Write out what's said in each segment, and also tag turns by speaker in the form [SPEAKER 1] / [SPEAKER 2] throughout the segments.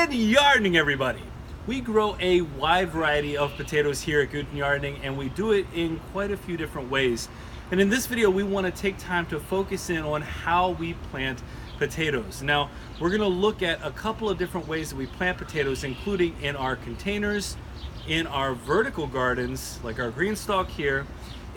[SPEAKER 1] Good gardening, everybody. We grow a wide variety of potatoes here at Guten Gardening, and we do it in quite a few different ways. And in this video, we want to take time to focus in on how we plant potatoes. Now, we're going to look at a couple of different ways that we plant potatoes, including in our containers, in our vertical gardens, like our greenstalk here,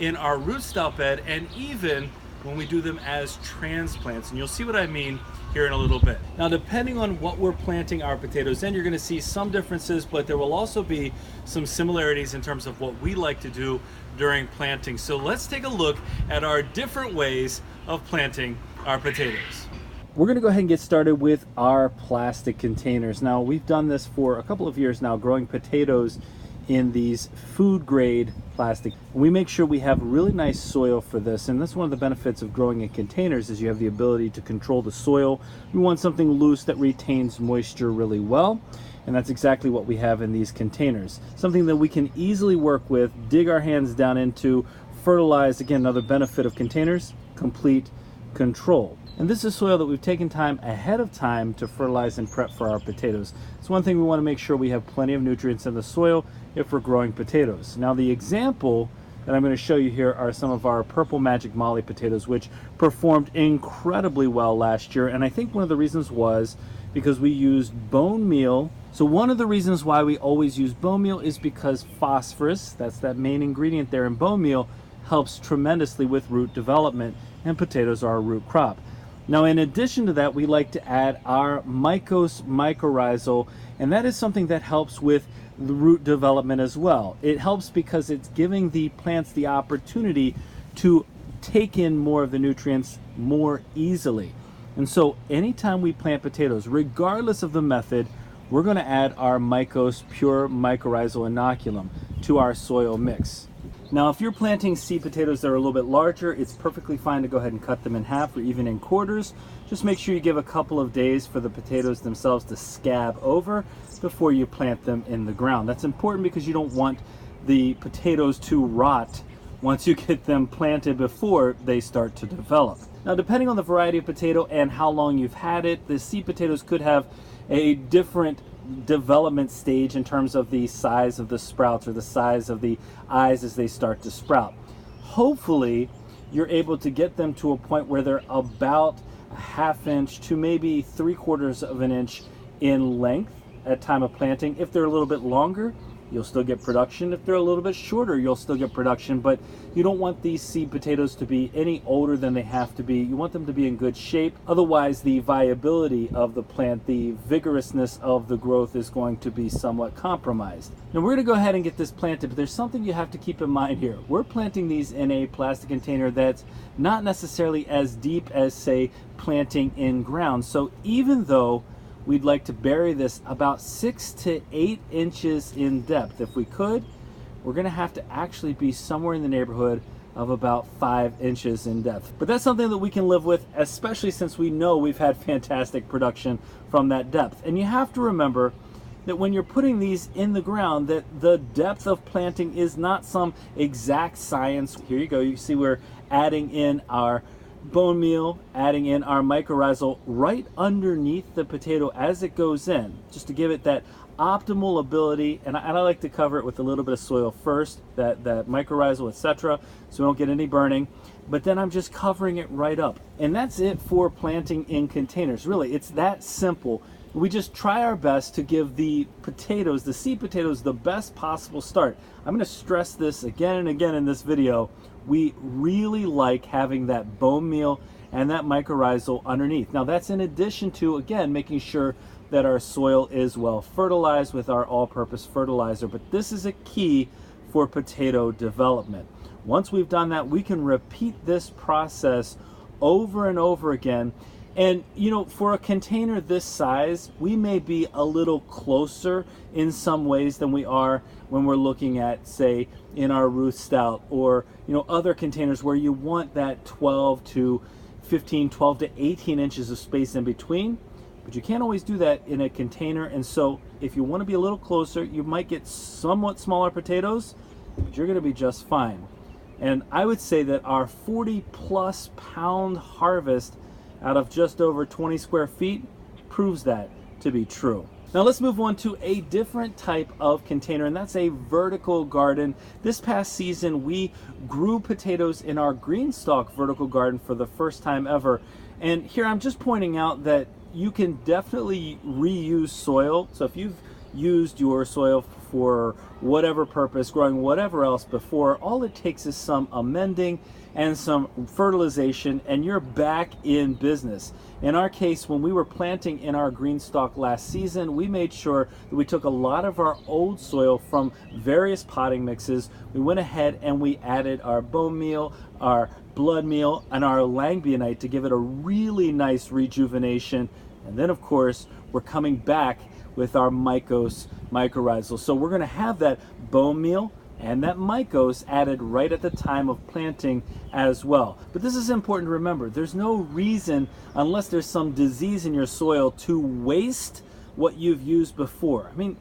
[SPEAKER 1] in our Ruth Stout bed, and even when we do them as transplants. And you'll see what I mean here in a little bit. Now, depending on what we're planting our potatoes in, you're going to see some differences, but there will also be some similarities in terms of what we like to do during planting. So let's take a look at our different ways of planting our potatoes. We're going to go ahead and get started with our plastic containers. Now, we've done this for a couple of years now, growing potatoes in these food grade plastic. We make sure we have really nice soil for this, and that's one of the benefits of growing in containers is you have the ability to control the soil. We want something loose that retains moisture really well, and that's exactly what we have in these containers. Something that we can easily work with, dig our hands down into, fertilize. Again, another benefit of containers, complete control. And this is soil that we've taken time ahead of time to fertilize and prep for our potatoes. It's one thing we want to make sure we have plenty of nutrients in the soil if we're growing potatoes. Now, the example that I'm going to show you here are some of our Purple Magic Molly potatoes, which performed incredibly well last year. And I think one of the reasons was because we used bone meal. So one of the reasons why we always use bone meal is because phosphorus, that's that main ingredient there in bone meal, helps tremendously with root development, and potatoes are a root crop. Now, in addition to that, we like to add our mycose mycorrhizal, and that is something that helps with the root development as well. It helps because it's giving the plants the opportunity to take in more of the nutrients more easily. And so anytime we plant potatoes, regardless of the method, we're going to add our mycose pure mycorrhizal inoculum to our soil mix. Now, if you're planting seed potatoes that are a little bit larger, it's perfectly fine to go ahead and cut them in half or even in quarters. Just make sure you give a couple of days for the potatoes themselves to scab over before you plant them in the ground. That's important because you don't want the potatoes to rot once you get them planted before they start to develop. Now, depending on the variety of potato and how long you've had it, the seed potatoes could have a different development stage in terms of the size of the sprouts or the size of the eyes as they start to sprout. Hopefully, you're able to get them to a point where they're about a ½ inch to maybe 3/4 of an inch in length at time of planting. If they're a little bit longer, you'll still get production. If they're a little bit shorter, you'll still get production, but you don't want these seed potatoes to be any older than they have to be. You want them to be in good shape. Otherwise, the viability of the plant, the vigorousness of the growth is going to be somewhat compromised. Now, we're gonna go ahead and get this planted, but there's something you have to keep in mind here. We're planting these in a plastic container that's not necessarily as deep as, say, planting in ground. So even though we'd like to bury this about 6 to 8 inches in depth, if we could, we're going to have to actually be somewhere in the neighborhood of about 5 inches in depth. But that's something that we can live with, especially since we know we've had fantastic production from that depth. And you have to remember that when you're putting these in the ground, that the depth of planting is not some exact science. Here you go. You see we're adding in our bone meal, adding in our mycorrhizal right underneath the potato as it goes in, just to give it that optimal ability. And I like to cover it with a little bit of soil first, that mycorrhizal, etc., so we don't get any burning. But then I'm just covering it right up. And that's it for planting in containers. Really, it's that simple. We just try our best to give the potatoes, the seed potatoes, the best possible start. I'm going to stress this again and again in this video. We really like having that bone meal and that mycorrhizal underneath. Now, that's in addition to, again, making sure that our soil is well fertilized with our all-purpose fertilizer. But this is a key for potato development. Once we've done that, we can repeat this process over and over again. And, you know, for a container this size, we may be a little closer in some ways than we are when we're looking at, say, in our Ruth Stout or, you know, other containers where you want that 12 to 15, 12 to 18 inches of space in between. But you can't always do that in a container. And so if you want to be a little closer, you might get somewhat smaller potatoes, but you're going to be just fine. And I would say that our 40+ pound harvest out of just over 20 square feet proves that to be true. Now let's move on to a different type of container, and that's a vertical garden. This past season, we grew potatoes in our greenstalk vertical garden for the first time ever. And here I'm just pointing out that you can definitely reuse soil. So if you've used your soil for whatever purpose, growing whatever else before, all it takes is some amending and some fertilization, and you're back in business. In our case, when we were planting in our greenstalk last season, we made sure that we took a lot of our old soil from various potting mixes. We went ahead and we added our bone meal, our blood meal, and our langbionite to give it a really nice rejuvenation. And then of course, we're coming back with our mycose mycorrhizal. So we're gonna have that bone meal and that mycose added right at the time of planting as well. But this is important to remember. There's no reason, unless there's some disease in your soil, to waste what you've used before. I mean,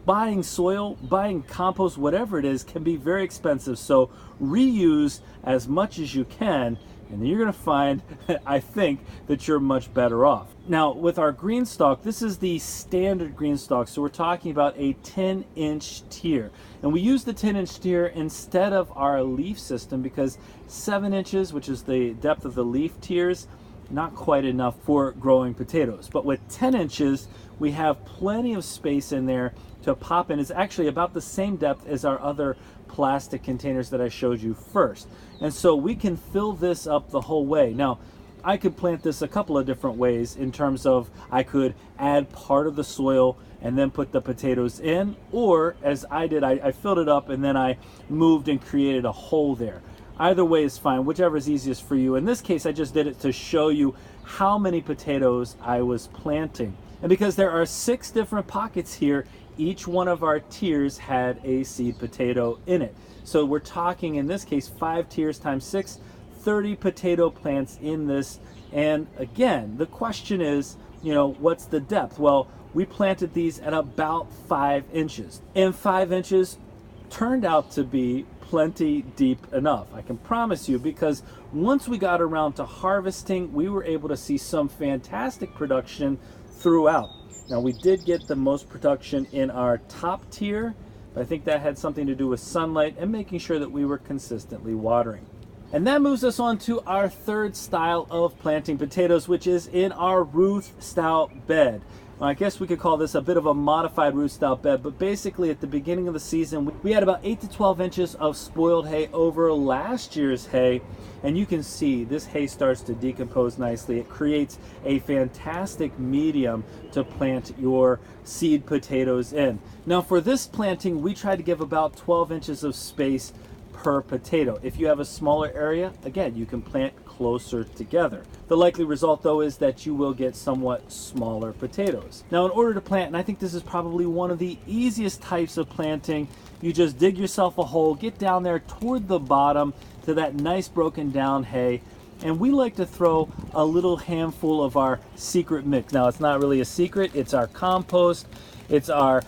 [SPEAKER 1] buying soil, buying compost, whatever it is, can be very expensive. So reuse as much as you can, and then you're gonna find, I think, that you're much better off. Now, with our greenstalk, this is the standard greenstalk. So we're talking about a 10-inch tier. And we use the 10-inch tier instead of our leaf system because 7 inches, which is the depth of the leaf tiers, not quite enough for growing potatoes. But with 10 inches, we have plenty of space in there to pop in. It's actually about the same depth as our other plastic containers that I showed you first. And so we can fill this up the whole way. Now, I could plant this a couple of different ways in terms of I could add part of the soil and then put the potatoes in, or as I did, I filled it up and then I moved and created a hole there. Either way is fine, whichever is easiest for you. In this case, I just did it to show you how many potatoes I was planting. And because there are 6 different pockets here, each one of our tiers had a seed potato in it. So we're talking, in this case, 5 tiers times 6, 30 potato plants in this. And again, the question is, what's the depth? Well, we planted these at about 5 inches. And 5 inches turned out to be plenty deep enough, I can promise you, because once we got around to harvesting, we were able to see some fantastic production throughout. Now, we did get the most production in our top tier, but I think that had something to do with sunlight and making sure that we were consistently watering. And that moves us on to our third style of planting potatoes, which is in our Ruth Stout bed. Well, I guess we could call this a bit of a modified Ruth Stout bed, but basically at the beginning of the season, we had about 8 to 12 inches of spoiled hay over last year's hay. And you can see this hay starts to decompose nicely. It creates a fantastic medium to plant your seed potatoes in. Now for this planting, we try to give about 12 inches of space per potato. If you have a smaller area, again, you can plant closer together. The likely result, though, is that you will get somewhat smaller potatoes. Now, in order to plant, and I think this is probably one of the easiest types of planting, you just dig yourself a hole, get down there toward the bottom to that nice broken down hay, and we like to throw a little handful of our secret mix. Now, it's not really a secret, it's our compost, it's our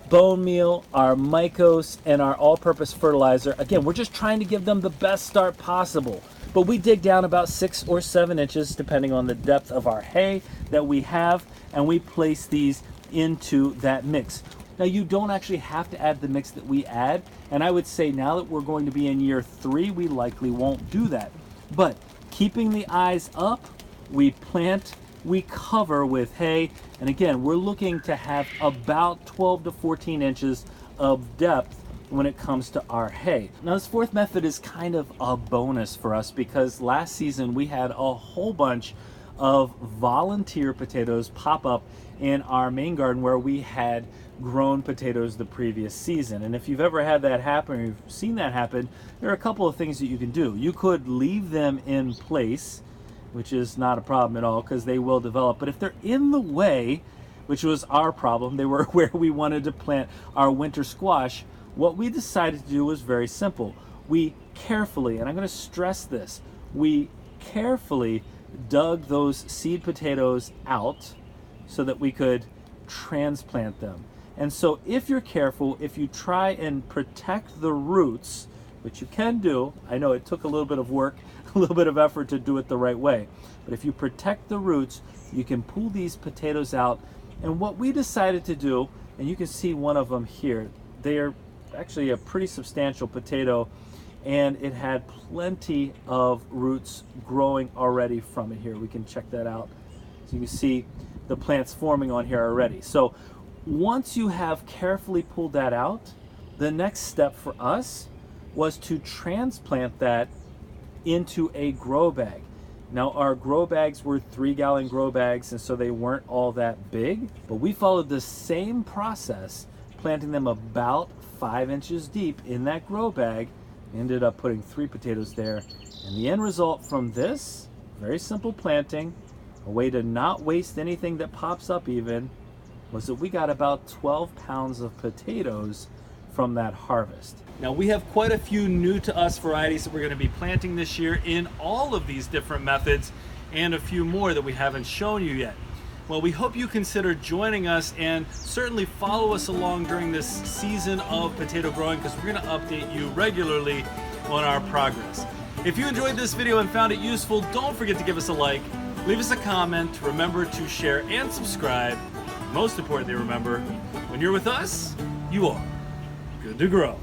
[SPEAKER 1] bone meal, our mycose, and our all-purpose fertilizer. Again, we're just trying to give them the best start possible. But we dig down about 6 or 7 inches, depending on the depth of our hay that we have, and we place these into that mix. Now, you don't actually have to add the mix that we add, and I would say now that we're going to be in year 3, we likely won't do that. But keeping the eyes up, we plant, we cover with hay, and again, we're looking to have about 12 to 14 inches of depth when it comes to our hay. Now, this fourth method is kind of a bonus for us because last season we had a whole bunch of volunteer potatoes pop up in our main garden where we had grown potatoes the previous season. And if you've ever had that happen, or you've seen that happen, there are a couple of things that you can do. You could leave them in place, which is not a problem at all because they will develop. But if they're in the way, which was our problem, they were where we wanted to plant our winter squash, what we decided to do was very simple. We carefully, and I'm going to stress this, we carefully dug those seed potatoes out so that we could transplant them. And so if you're careful, if you try and protect the roots, which you can do, I know it took a little bit of work, a little bit of effort to do it the right way, but if you protect the roots, you can pull these potatoes out And what we decided to do, and you can see one of them here, they are actually a pretty substantial potato, and it had plenty of roots growing already from it here. We can check that out. So you can see the plants forming on here already. So once you have carefully pulled that out, the next step for us was to transplant that into a grow bag. Now our grow bags were 3-gallon grow bags, and so they weren't all that big, but we followed the same process, planting them about 5 inches deep in that grow bag. Ended up putting 3 potatoes there, and the end result from this very simple planting, a way to not waste anything that pops up even, was that we got about 12 pounds of potatoes from that harvest. Now we have quite a few new to us varieties that we're going to be planting this year in all of these different methods, and a few more that we haven't shown you yet. Well, we hope you consider joining us, and certainly follow us along during this season of potato growing, because we're going to update you regularly on our progress. If you enjoyed this video and found it useful, don't forget to give us a like, leave us a comment, remember to share and subscribe. Most importantly, remember, when you're with us, you are good to grow.